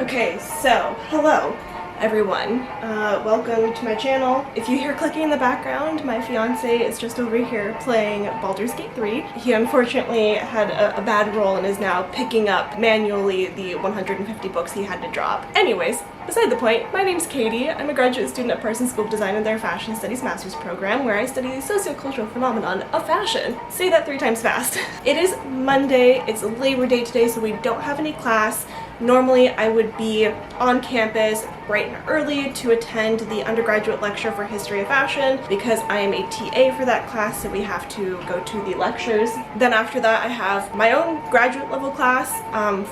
Okay, so hello everyone. Welcome to my channel. If you hear clicking in the background, my fiance is just over here playing Baldur's Gate 3. He unfortunately had a bad roll and is now picking up manually the 150 books he had to drop. Anyways, beside the point, my name's Katie. I'm a graduate student at Parsons School of Design in their Fashion Studies Master's program, where I study the sociocultural phenomenon of fashion. Say that 3 times fast. It is Monday, it's Labor Day today, so we don't have any class. Normally I would be on campus bright and early to attend the undergraduate lecture for History of Fashion because I am a TA for that class, so we have to go to the lectures. Then after that I have my own graduate level class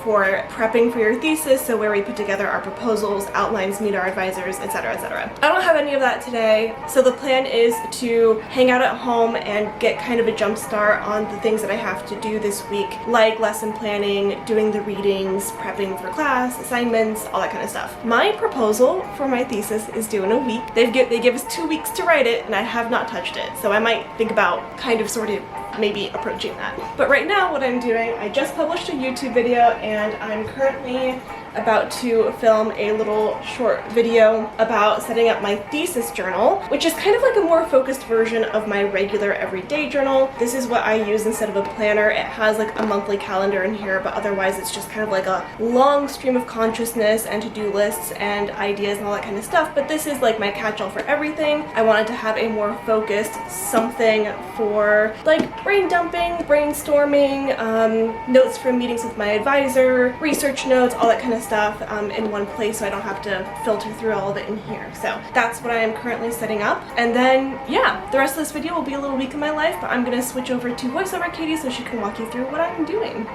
for prepping for your thesis, so where we put together our proposals, outlines, meet our advisors, etc., etc. I don't have any of that today, so the plan is to hang out at home and get kind of a jump start on the things that I have to do this week, like lesson planning, doing the readings, prepping for class, assignments, all that kind of stuff. My proposal for my thesis is due in a week. They give us 2 weeks to write it, and I have not touched it, so I might think about kind of sort of maybe approaching that. But right now what I'm doing, I just published a YouTube video and I'm currently about to film a little short video about setting up my thesis journal, which is kind of like a more focused version of my regular everyday journal. This is what I use instead of a planner. It has like a monthly calendar in here, but otherwise it's just kind of like a long stream of consciousness and to-do lists and ideas and all that kind of stuff. But this is like my catch-all for everything. I wanted to have a more focused something for like brain dumping, brainstorming, notes from meetings with my advisor, research notes, all that kind of stuff in one place, so I don't have to filter through all of it in here. So that's what I am currently setting up. And then yeah, the rest of this video will be a little week in my life, but I'm gonna switch over to voiceover Katie so she can walk you through what I'm doing.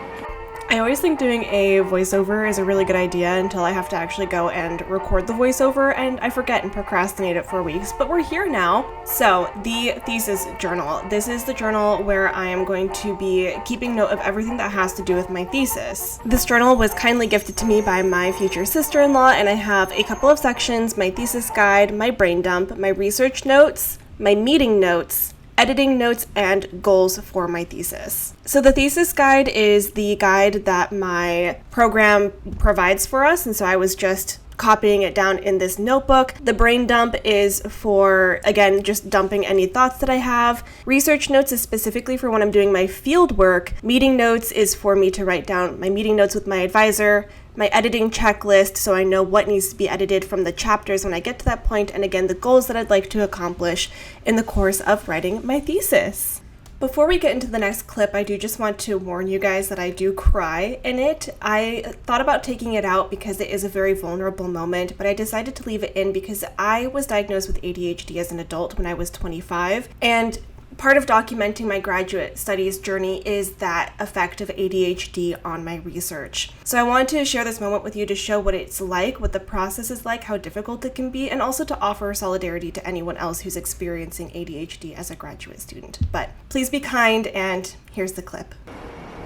I always think doing a voiceover is a really good idea until I have to actually go and record the voiceover, and I forget and procrastinate it for weeks, but we're here now. So the thesis journal. This is the journal where I am going to be keeping note of everything that has to do with my thesis. This journal was kindly gifted to me by my future sister-in-law, and I have a couple of sections: my thesis guide, my brain dump, my research notes, my meeting notes, editing notes, and goals for my thesis. So the thesis guide is the guide that my program provides for us, and so I was just copying it down in this notebook. The brain dump is for, again, just dumping any thoughts that I have. Research notes is specifically for when I'm doing my field work. Meeting notes is for me to write down my meeting notes with my advisor. My editing checklist, so I know what needs to be edited from the chapters when I get to that point, and again, the goals that I'd like to accomplish in the course of writing my thesis. Before we get into the next clip, I do just want to warn you guys that I do cry in it. I thought about taking it out because it is a very vulnerable moment, but I decided to leave it in because I was diagnosed with ADHD as an adult when I was 25, and part of documenting my graduate studies journey is that effect of ADHD on my research. So I wanted to share this moment with you to show what it's like, what the process is like, how difficult it can be, and also to offer solidarity to anyone else who's experiencing ADHD as a graduate student. But please be kind, and here's the clip.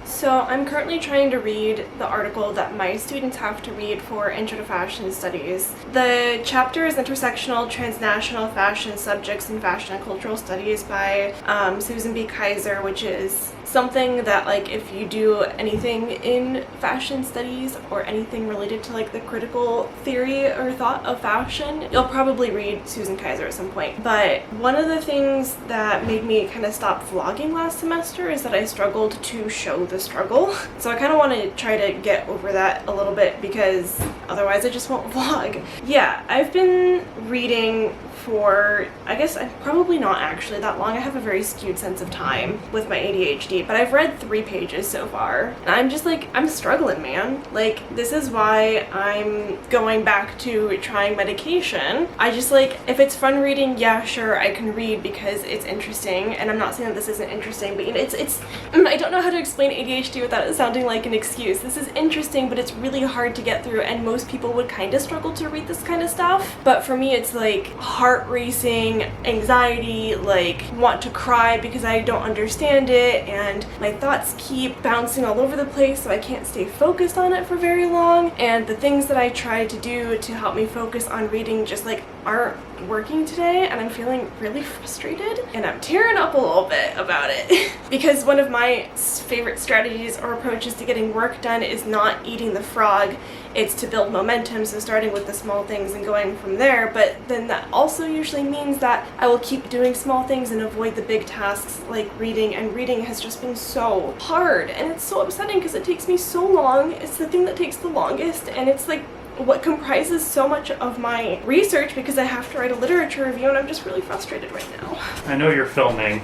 So I'm currently trying to read the article that my students have to read for Intro to Fashion Studies. The chapter is Intersectional Transnational Fashion Subjects in Fashion and Cultural Studies by Susan B. Kaiser, which is something that, like, if you do anything in fashion studies or anything related to like the critical theory or thought of fashion, you'll probably read Susan Kaiser at some point. But one of the things that made me kind of stop vlogging last semester is that I struggled to show the struggle. So I kind of want to try to get over that a little bit because otherwise I just won't vlog. Yeah, I've been reading for, I guess I'm probably not actually that long. I have a very skewed sense of time with my ADHD, but I've read 3 pages so far, and I'm just like, I'm struggling, man. Like, this is why I'm going back to trying medication. I just like, if it's fun reading, yeah, sure, I can read because it's interesting, and I'm not saying that this isn't interesting, but you know, it's I don't know how to explain ADHD without it sounding like an excuse. This is interesting, but it's really hard to get through, and most people would kind of struggle to read this kind of stuff. But for me, it's like heart racing, anxiety, like want to cry because I don't understand it, and my thoughts keep bouncing all over the place, so I can't stay focused on it for very long. And the things that I try to do to help me focus on reading just like aren't working today, and I'm feeling really frustrated, and I'm tearing up a little bit about it. Because one of my favorite strategies or approaches to getting work done is not eating the frog. It's to build momentum, so starting with the small things and going from there. But then that also usually means that I will keep doing small things and avoid the big tasks like reading, and reading has just been so hard, and it's so upsetting because it takes me so long. It's the thing that takes the longest, and it's like what comprises so much of my research because I have to write a literature review, and I'm just really frustrated right now. I know you're filming.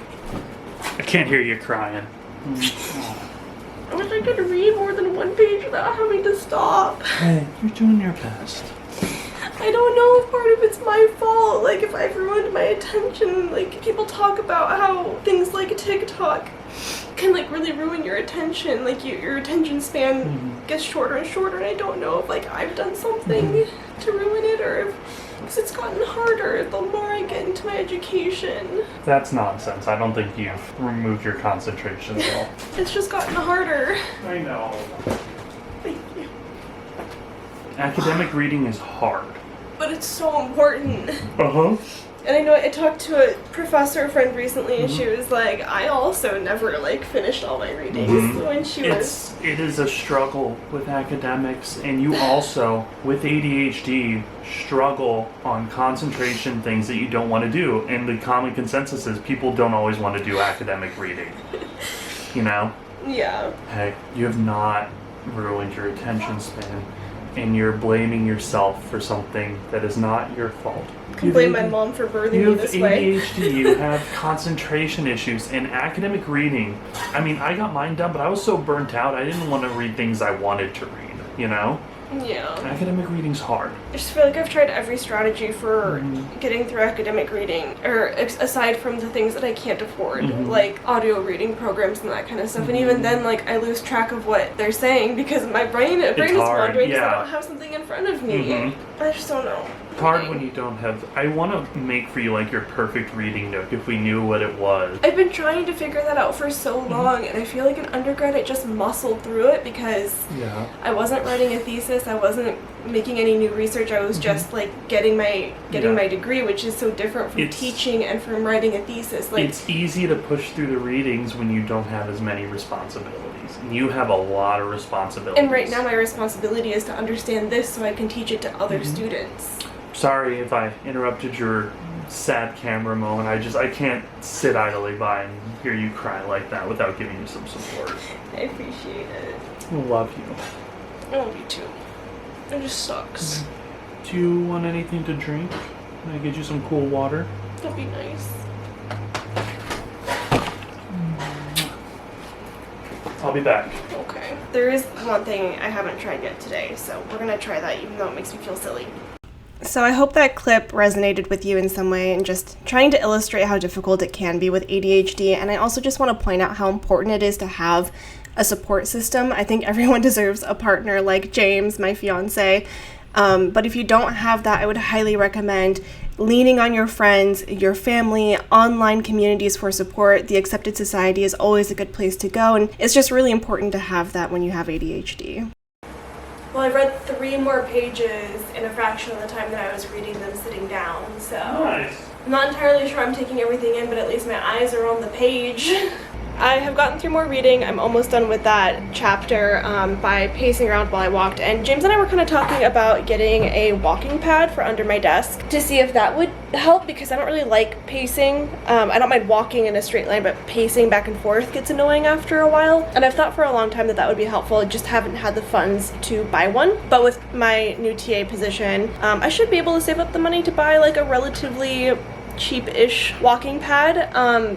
I can't hear you crying. I wish I could read more than one page without having to stop. Hey, you're doing your best. I don't know if part of it's my fault, like if I've ruined my attention. Like people talk about how things like TikTok can like really ruin your attention, like your attention span gets shorter and shorter, and I don't know if like I've done something to ruin it, or if because it's gotten harder the more I get into my education. That's nonsense. I don't think you've removed your concentration at all. It's just gotten harder. I know. Thank you. Academic reading is hard. But it's so important. Uh-huh. And I know I talked to a professor friend recently, and she was like, I also never like finished all my readings when she was. It is a struggle with academics, and you also, with ADHD, struggle on concentration, things that you don't want to do. And the common consensus is people don't always want to do academic reading. You know? Yeah. Hey, you have not ruined your attention span, and you're blaming yourself for something that is not your fault. I can blame my mom for birthing me this way. You have ADHD, you have concentration issues, and academic reading. I mean, I got mine done, but I was so burnt out, I didn't want to read things I wanted to read, you know? Yeah. Academic reading's hard. I just feel like I've tried every strategy for getting through academic reading, or aside from the things that I can't afford, like audio reading programs and that kind of stuff. And even then, like, I lose track of what they're saying because my brain is wandering because I don't have something in front of me. I just don't know. It's hard when you don't have. I want to make for you like your perfect reading nook if we knew what it was. I've been trying to figure that out for so long, and I feel like in undergrad I just muscled through it because I wasn't writing a thesis, I wasn't making any new research, I was just like getting my degree, which is so different from teaching and from writing a thesis. Like, it's easy to push through the readings when you don't have as many responsibilities. And you have a lot of responsibilities. And right now my responsibility is to understand this so I can teach it to other students. Sorry if I interrupted your sad camera moment. I can't sit idly by and hear you cry like that without giving you some support. I appreciate it. I love you. I love you too. It just sucks. Do you want anything to drink? Can I get you some cool water? That'd be nice. I'll be back. Okay. There is one thing I haven't tried yet today, so we're gonna try that even though it makes me feel silly. So I hope that clip resonated with you in some way, and just trying to illustrate how difficult it can be with ADHD. And I also just want to point out how important it is to have a support system. I think everyone deserves a partner like James, my fiance. But if you don't have that, I would highly recommend leaning on your friends, your family, online communities for support. The Accepted Society is always a good place to go, and it's just really important to have that when you have ADHD. Well, I've read 3 more pages in a fraction of the time that I was reading them sitting down, so Nice. I'm not entirely sure I'm taking everything in, but at least my eyes are on the page. I have gotten through more reading. I'm almost done with that chapter by pacing around while I walked, and James and I were kind of talking about getting a walking pad for under my desk to see if that would help, because I don't really like pacing. I don't mind walking in a straight line, but pacing back and forth gets annoying after a while, and I've thought for a long time that that would be helpful. I just haven't had the funds to buy one, but with my new TA position, I should be able to save up the money to buy like a relatively cheap-ish walking pad,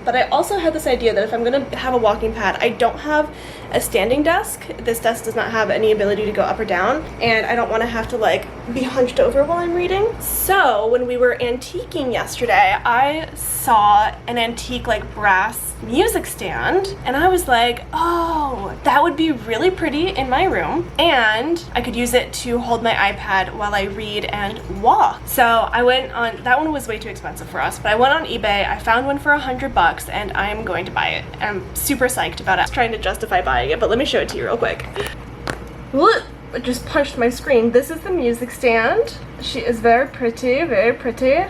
but I also had this idea that if I'm gonna have a walking pad, I don't have a standing desk. This desk does not have any ability to go up or down, and I don't want to have to like be hunched over while I'm reading. So when we were antiquing yesterday, I saw an antique like brass music stand, and I was like, oh, that would be really pretty in my room, and I could use it to hold my iPad while I read and walk. So I went on, that one was way too expensive for us, but I went on eBay, I found one for $100, and I'm going to buy it. I'm super psyched about it. I was trying to justify buying it, but let me show it to you real quick. Look, I just punched my screen. This is the music stand. She is very pretty, very pretty.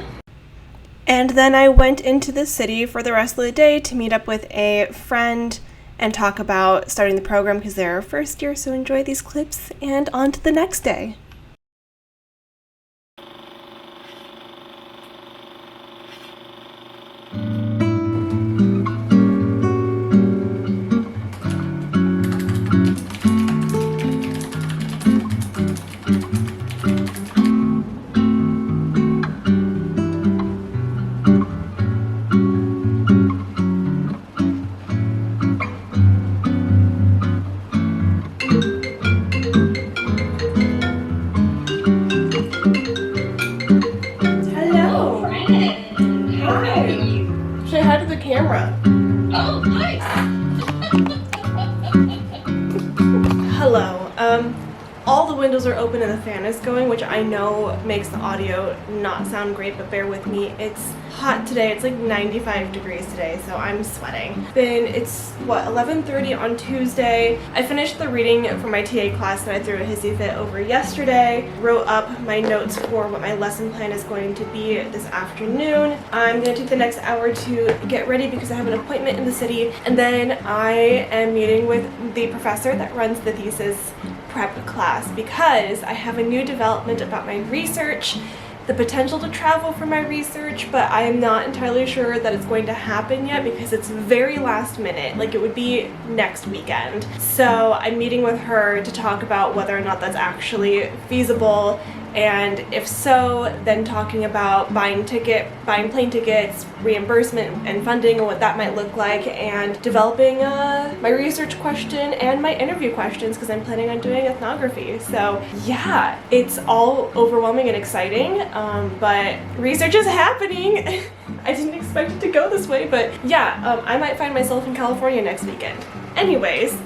And then I went into the city for the rest of the day to meet up with a friend and talk about starting the program because they're first year, so enjoy these clips and on to the next day. Say hi to the camera. Oh, nice. Hello. All the windows are open and the fan is going, which I know makes the audio not sound great, but bear with me. It's hot today. It's like 95 degrees today, so I'm sweating. It's 11:30 on Tuesday. I finished the reading for my TA class that I threw a hissy fit over yesterday. Wrote up my notes for what my lesson plan is going to be this afternoon. I'm gonna take the next hour to get ready because I have an appointment in the city, and then I am meeting with the professor that runs the thesis prep class because I have a new development about my research, the potential to travel for my research, but I am not entirely sure that it's going to happen yet because it's very last minute, like it would be next weekend. So I'm meeting with her to talk about whether or not that's actually feasible, and if so, then talking about buying plane tickets, reimbursement and funding and what that might look like, and developing my research question and my interview questions because I'm planning on doing ethnography. So yeah, it's all overwhelming and exciting, but research is happening. I didn't expect it to go this way, but yeah, I might find myself in California next weekend. Anyways,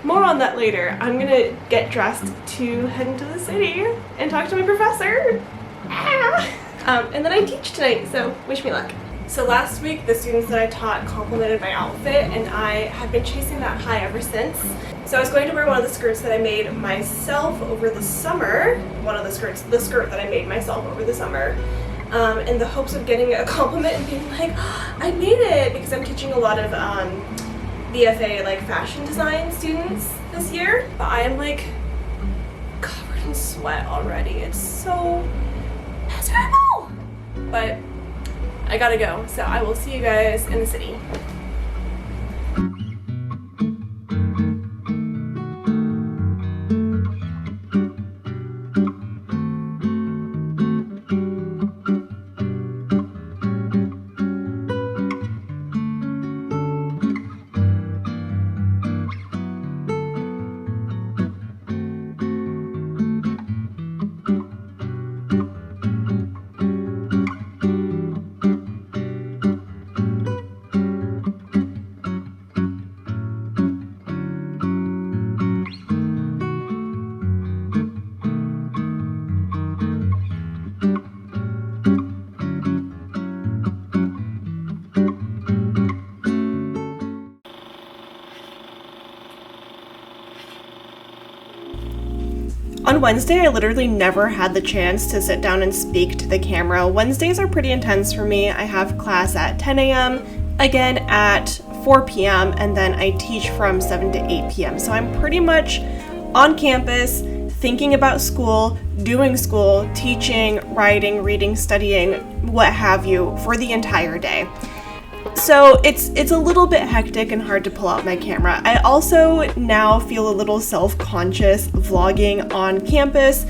more on that later. I'm gonna get dressed to head into the city and talk to my professor. And then I teach tonight, so wish me luck. So last week, the students that I taught complimented my outfit, and I have been chasing that high ever since. So I was going to wear one of the skirts that I made myself over the summer, the skirt that I made myself over the summer, in the hopes of getting a compliment and being like, oh, I made it, because I'm teaching a lot of BFA like fashion design students this year, but I am like covered in sweat already. It's so miserable, but I gotta go, so I will see you guys in the city. On Wednesday, I literally never had the chance to sit down and speak to the camera. Wednesdays are pretty intense for me. I have class at 10 a.m., again at 4 p.m., and then I teach from 7 to 8 p.m. So I'm pretty much on campus, thinking about school, doing school, teaching, writing, reading, studying, what have you, for the entire day. So it's a little bit hectic and hard to pull out my camera. I also now feel a little self-conscious vlogging on campus.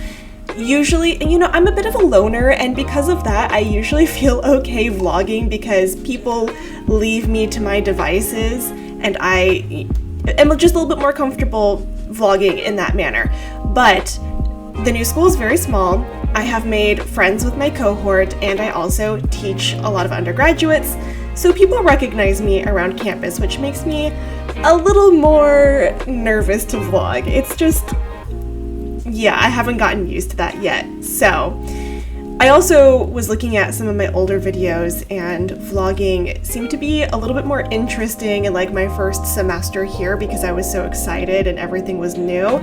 Usually, I'm a bit of a loner, and because of that, I usually feel okay vlogging because people leave me to my devices, and I am just a little bit more comfortable vlogging in that manner. But the new school is very small. I have made friends with my cohort, and I also teach a lot of undergraduates. So people recognize me around campus, which makes me a little more nervous to vlog. It's just, yeah, I haven't gotten used to that yet. So I also was looking at some of my older videos, and vlogging seemed to be a little bit more interesting in like my first semester here because I was so excited and everything was new.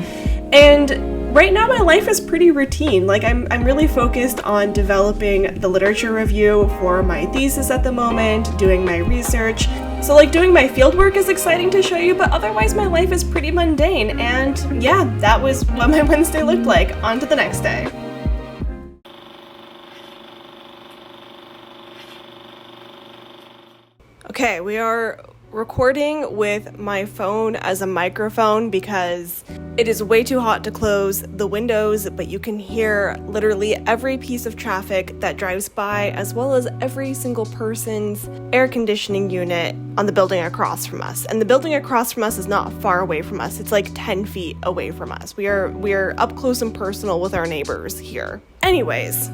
And right now my life is pretty routine. Like I'm really focused on developing the literature review for my thesis at the moment, doing my research. So like doing my fieldwork is exciting to show you, but otherwise my life is pretty mundane. And yeah, that was what my Wednesday looked like. On to the next day. Okay, we are recording with my phone as a microphone because it is way too hot to close the windows, but you can hear literally every piece of traffic that drives by, as well as every single person's air conditioning unit on the building across from us. And the building across from us is not far away from us. It's like 10 feet away from us. We are up close and personal with our neighbors here. Anyways,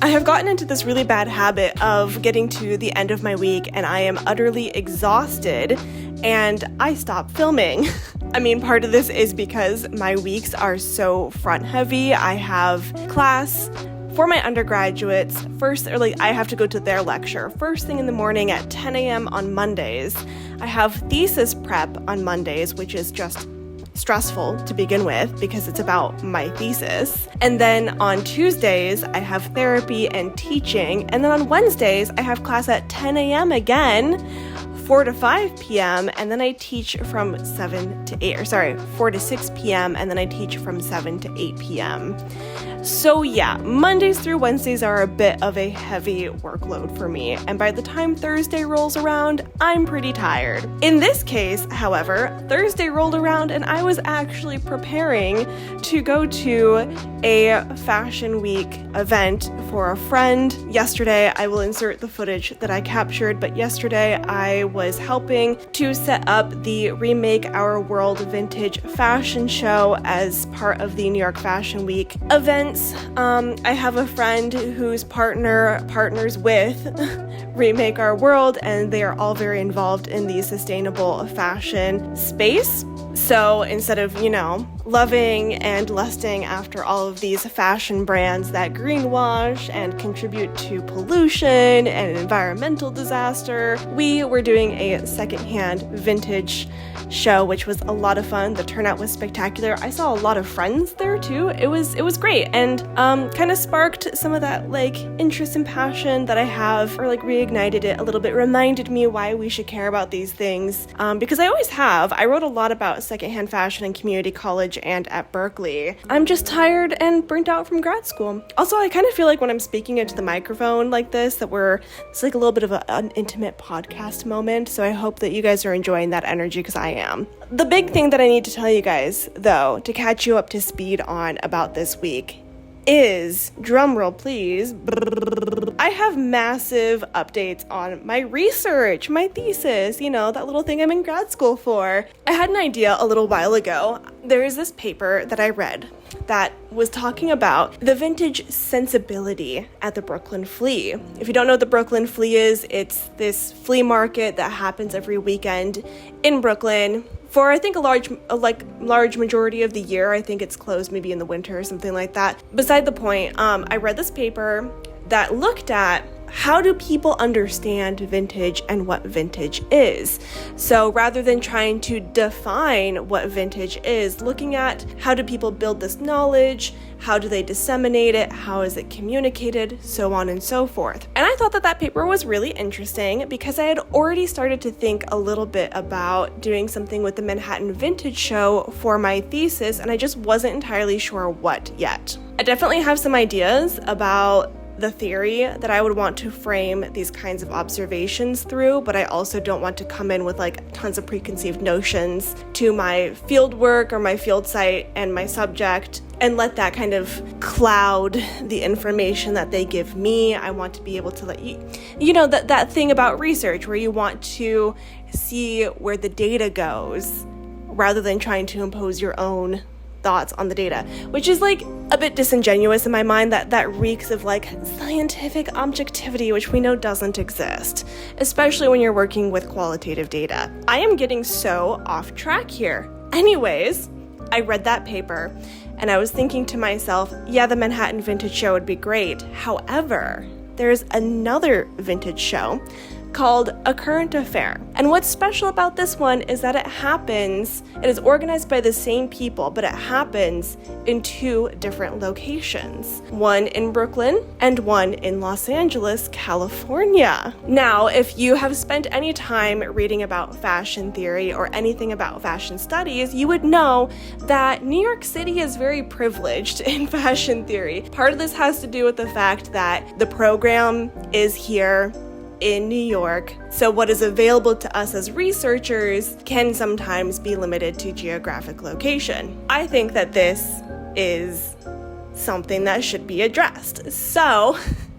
I have gotten into this really bad habit of getting to the end of my week and I am utterly exhausted and I stop filming. I mean, part of this is because my weeks are so front heavy. I have class for my undergraduates I have to go to their lecture first thing in the morning at 10 a.m. on Mondays. I have thesis prep on Mondays, which is just stressful to begin with because it's about my thesis. And then on Tuesdays, I have therapy and teaching. And then on Wednesdays, I have class at 10 a.m. again, 4 to 5 p.m. And then I teach from 4 to 6 p.m. And then I teach from 7 to 8 p.m. So yeah, Mondays through Wednesdays are a bit of a heavy workload for me, and by the time Thursday rolls around, I'm pretty tired. In this case, however, Thursday rolled around and I was actually preparing to go to a fashion week event for a friend. Yesterday, I will insert the footage that I captured, but yesterday I was helping to set up the Remake Our World Vintage Fashion Show as part of the New York Fashion Week event. I have a friend whose partners with Remake Our World, and they are all very involved in the sustainable fashion space. So instead of, loving and lusting after all of these fashion brands that greenwash and contribute to pollution and environmental disaster, we were doing a secondhand vintage show, which was a lot of fun. The turnout was spectacular. I saw a lot of friends there too. It was great, and kind of sparked some of that interest and passion that I have, or reignited it a little bit, reminded me why we should care about these things, because I always have. I wrote a lot about secondhand fashion in community college and at Berkeley. I'm just tired and burnt out from grad school. Also, I kind of feel like when I'm speaking into the microphone like this, that it's like a little bit of an intimate podcast moment, so I hope that you guys are enjoying that energy, because I am. The big thing that I need to tell you guys, though, to catch you up to speed on about this week is, drumroll please, I have massive updates on my research, my thesis, that little thing I'm in grad school for. I had an idea a little while ago. There is this paper that I read that was talking about the vintage sensibility at the Brooklyn Flea. If you don't know what the Brooklyn Flea is, it's this flea market that happens every weekend in Brooklyn for, I think, a large majority of the year. I think it's closed maybe in the winter or something like that. Beside the point, I read this paper that looked at how do people understand vintage and what vintage is. So rather than trying to define what vintage is, looking at how do people build this knowledge, how do they disseminate it, how is it communicated, so on and so forth. And I thought that paper was really interesting because I had already started to think a little bit about doing something with the Manhattan Vintage Show for my thesis, and I just wasn't entirely sure what yet. I definitely have some ideas about the theory that I would want to frame these kinds of observations through, but I also don't want to come in with tons of preconceived notions to my field work or my field site and my subject and let that kind of cloud the information that they give me. I want to be able to let that thing about research where you want to see where the data goes rather than trying to impose your own thoughts on the data, which is a bit disingenuous in my mind. That reeks of scientific objectivity, which we know doesn't exist, especially when you're working with qualitative data. I am getting so off track here. Anyways, I read that paper And I was thinking to myself, yeah, the Manhattan Vintage Show would be great. However, there's another vintage show called A Current Affair. And what's special about this one is that it is organized by the same people, but it happens in 2 different locations. One in Brooklyn and one in Los Angeles, California. Now, if you have spent any time reading about fashion theory or anything about fashion studies, you would know that New York City is very privileged in fashion theory. Part of this has to do with the fact that the program is here in New York, so what is available to us as researchers can sometimes be limited to geographic location. I think that this is something that should be addressed. So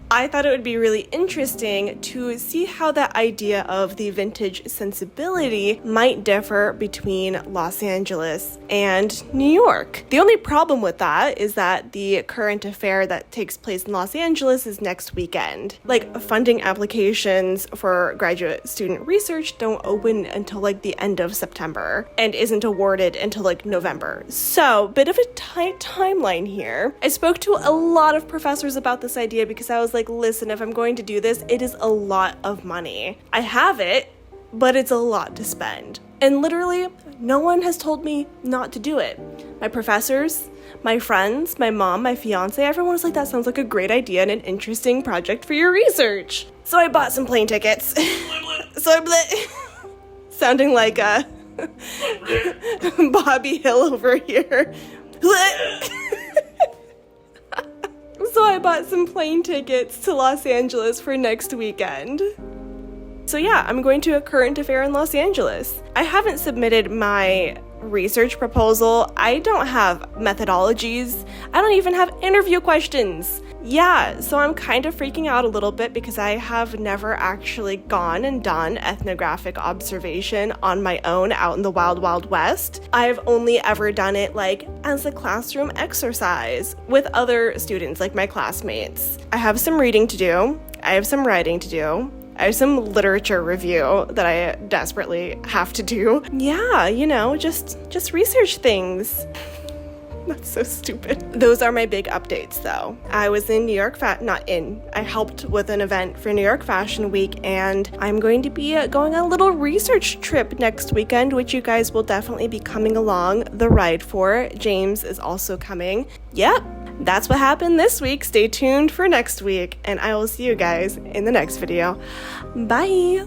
I thought it would be really interesting to see how that idea of the vintage sensibility might differ between Los Angeles and New York. The only problem with that is that the current affair that takes place in Los Angeles is next weekend. Like, funding applications for graduate student research don't open until like the end of September and isn't awarded until like November. So, bit of a tight timeline here. I spoke to a lot of professors about this idea because I was like, listen, if I'm going to do this, it is a lot of money. I have it, but it's a lot to spend. And literally, no one has told me not to do it. My professors, my friends, my mom, my fiance, everyone was like, that sounds like a great idea and an interesting project for your research. So I bought some plane tickets. Sounding like a Bobby Hill over here. So I bought some plane tickets to Los Angeles for next weekend. So yeah, I'm going to A Current Affair in Los Angeles. I haven't submitted my research proposal. I don't have methodologies. I don't even have interview questions. Yeah, so I'm kind of freaking out a little bit because I have never actually gone and done ethnographic observation on my own out in the wild, wild west. I've only ever done it like as a classroom exercise with other students, like my classmates. I have some reading to do. I have some writing to do. I have some literature review that I desperately have to do. Yeah, just research things. That's so stupid. Those are my big updates though. I was in New York, I helped with an event for New York Fashion Week, and I'm going to be going on a little research trip next weekend, which you guys will definitely be coming along the ride for. James is also coming. Yep, that's what happened this week. Stay tuned for next week, and I will see you guys in the next video. Bye!